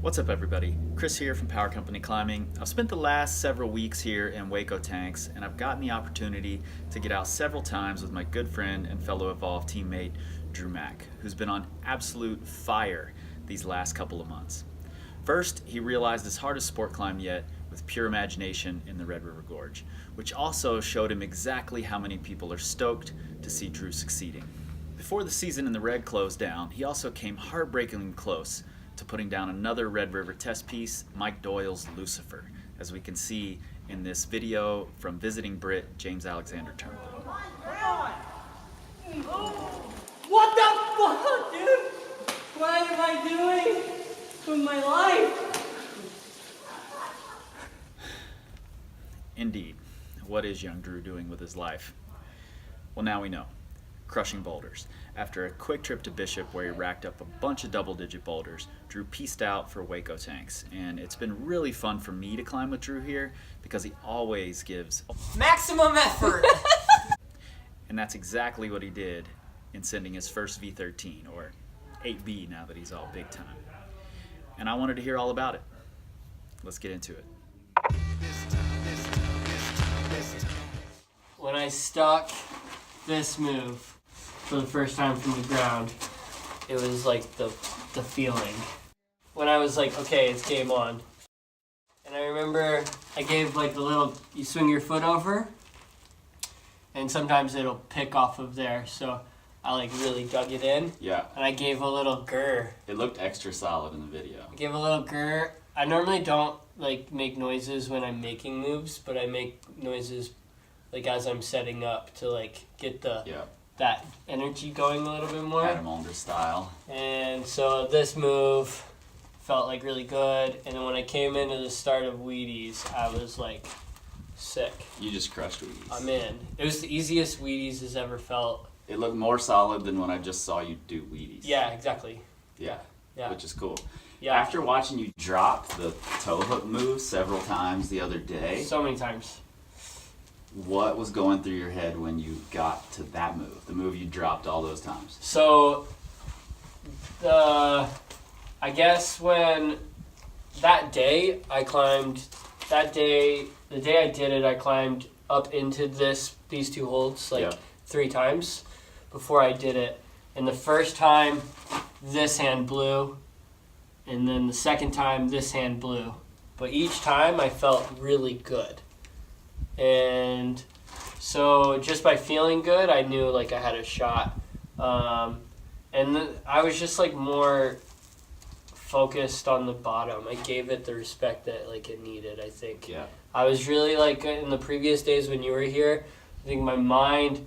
What's up, everybody? Chris here from Power Company Climbing. I've spent the last several weeks here in Hueco Tanks, and I've gotten the opportunity to get out several times with my good friend and fellow Evolve teammate, Dru Mack, who's been on absolute fire these last couple of months. First, he realized his hardest sport climb yet with pure imagination in the Red River Gorge, which also showed him exactly how many people are stoked to see Dru succeeding. Before the season in the Red closed down, he also came heartbreakingly close to putting down another Red River test piece, Mike Doyle's Lucifer, as we can see in this video from visiting Brit James Alexander Turnbull. What the fuck, dude? What am I doing with my life? Indeed, what is young Dru doing with his life? Well, now we know. Crushing boulders. After a quick trip to Bishop where he racked up a bunch of double-digit boulders, Dru pieced out for Hueco Tanks, and it's been really fun for me to climb with Dru here because he always gives Maximum effort. And that's exactly what he did in sending his first V13, or 8B now that he's all big time. And I wanted to hear all about it. Let's get into it. When I stuck this move for the first time from the ground, it was like the feeling. When I was like, okay, it's game on. And I remember I gave like the little, you swing your foot over, and sometimes it'll pick off of there. So I like really dug it in. Yeah. And I gave a little grr. It looked extra solid in the video. I gave a little grr. I normally don't like make noises when I'm making moves, but I make noises like as I'm setting up to like get the that energy going a little bit more. Adam Older style. And so this move felt like really good. And then when I came into the start of Wheaties, I was like sick. You just crushed Wheaties. I'm in. It was the easiest Wheaties has ever felt. It looked more solid than when I just saw you do Wheaties. Yeah, exactly. Yeah. Which is cool. Yeah. After watching you drop the toe hook move several times the other day, So many times. what was going through your head when you got to that move, the move you dropped all those times? So, I guess when that day I climbed, the day I did it, I climbed up into these two holds like 3 times before I did it. And the first time, this hand blew, and then the second time, this hand blew. But each time I felt really good. And so just by feeling good, I knew like I had a shot. I was just like more focused on the bottom. I gave it the respect that like it needed, I think. Yeah. I was really like in the previous days when you were here, I think my mind,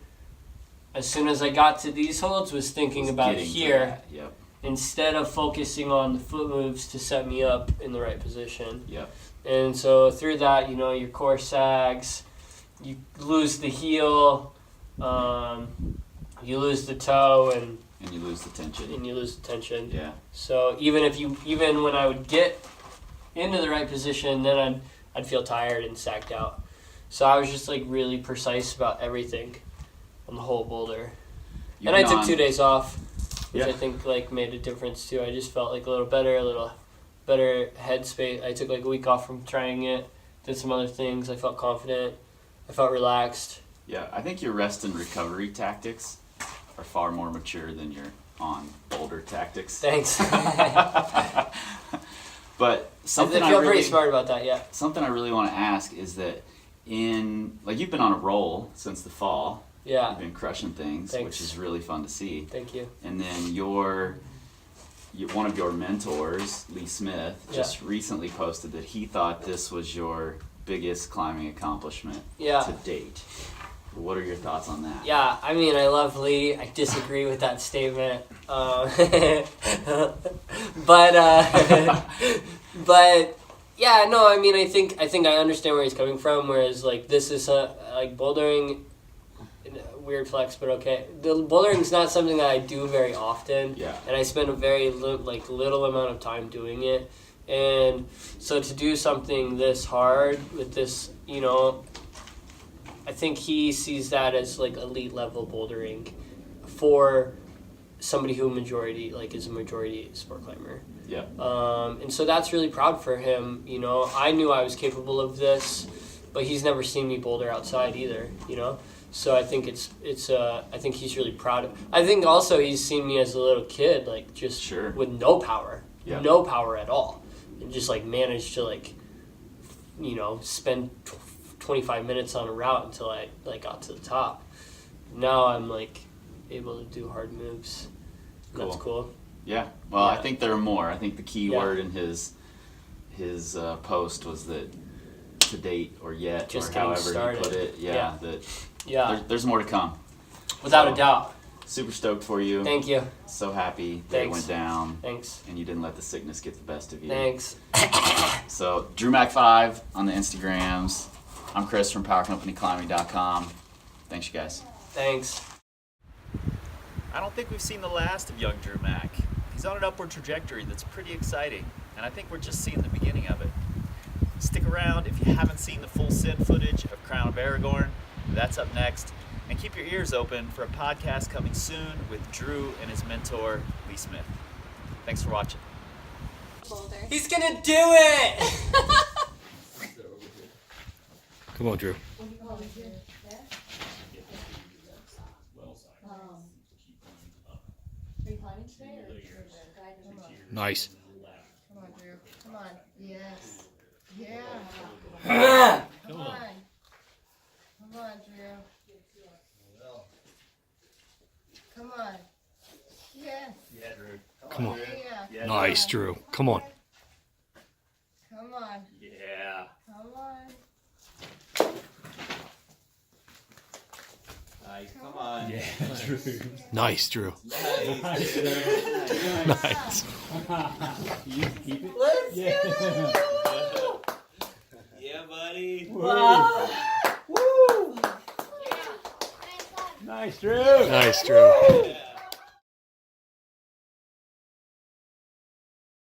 as soon as I got to these holds, was thinking about here. Yep. Instead of focusing on the foot moves to set me up in the right position. Yep. And so through that, you know, your core sags, you lose the heel, you lose the toe, and you lose the tension. Yeah. So even when I would get into the right position, then I'd feel tired and sagged out. So I was just like really precise about everything on the whole boulder. And I took 2 days off, which I think like made a difference too. I just felt like a little better headspace. I took like a week off from trying it, did some other things. I felt confident. I felt relaxed. Yeah, I think your rest and recovery tactics are far more mature than your on boulder tactics. Thanks. But something I feel pretty smart about that, yeah. Something I really want to ask is that you've been on a roll since the fall. Yeah. You've been crushing things, which is really fun to see. Thank you. And then one of your mentors, Lee Smith, just recently posted that he thought this was your biggest climbing accomplishment to date. What are your thoughts on that? Yeah, I mean, I love Lee. I disagree with that statement. But yeah, no, I mean, I think I understand where he's coming from. Whereas like this is like bouldering, weird flex, but okay. The bouldering is not something that I do very often. Yeah. And I spend a very little amount of time doing it. And so to do something this hard with this, you know, I think he sees that as like elite level bouldering for somebody who is a majority sport climber. Yeah. And so that's really proud for him. You know, I knew I was capable of this, but he's never seen me boulder outside either. You know, so I think I think he's really proud of. I think also he's seen me as a little kid, like just Sure. with no power, Yeah. no power at all, and just like managed to like, you know, spend 25 minutes on a route until I like got to the top. Now I'm like able to do hard moves. Cool. That's cool. Yeah. Well, I Yeah. think there are more. I think the key Yeah. word in his post was that to date or yet, Just or getting however started. he put it. Yeah. That Yeah, there's more to come. without So, a doubt. Super stoked for you. Thank you. So happy that it Thanks. went down Thanks. and you didn't let the sickness get the best of you. Thanks. So Dru Mack 5 on the Instagrams. I'm Chris from PowerCompanyClimbing.com. Thanks, you guys. Thanks. I don't think we've seen the last of young Dru Mack. He's on an upward trajectory that's pretty exciting, and I think we're just seeing the beginning of it. Stick around if you haven't seen the full Sid footage of Crown of Aragorn. That's up next. And keep your ears open for a podcast coming soon with Dru and his mentor, Lee Smith. Thanks for watching. He's gonna do it! Come on, Dru. Nice. Come on, Dru. Come on. Yes. Yeah. Come on. Come on, Dru. Come on. Yes. Yeah, Dru. Come on. Yeah. Nice, Dru. Come on. Come on. Yeah. Come on. Nice. Come on. Yeah, Dru. Nice, Dru. Nice. Nice. You can keep it? Let's Yeah. go. Yeah, buddy. Woo. Woo. Nice, Dru. Nice, Dru.